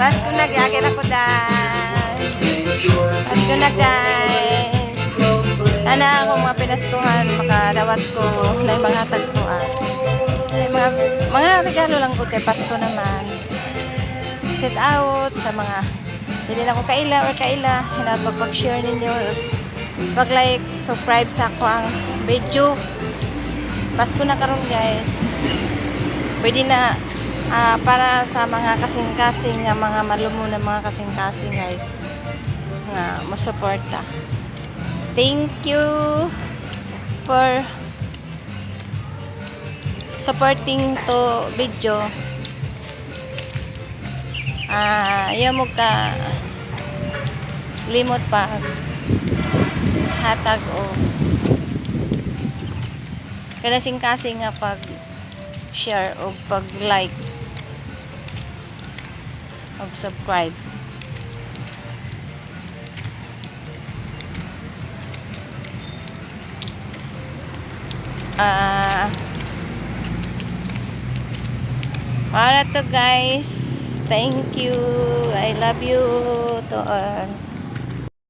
Pasko na gyagin ako dahil. Pasko na guys. Ana akong mga pinastuhan makadawat ko na mga tags ko mga regalo lang ko kay Pasko naman. Set out sa mga hindi na ko kaila or kaila hinatog pag-share ninyo pag-like, subscribe sa ako ang video. Pasko na karon guys. Pwede na para sa mga kasing-kasing nga mga malumo na mga kasing-kasing ay nga masuporta. Thank you for supporting to video. Ayaw mo ka limot pa hatag o kasing-kasing nga pag share o pag like o subscribe. Para to guys, thank you, I love you to all.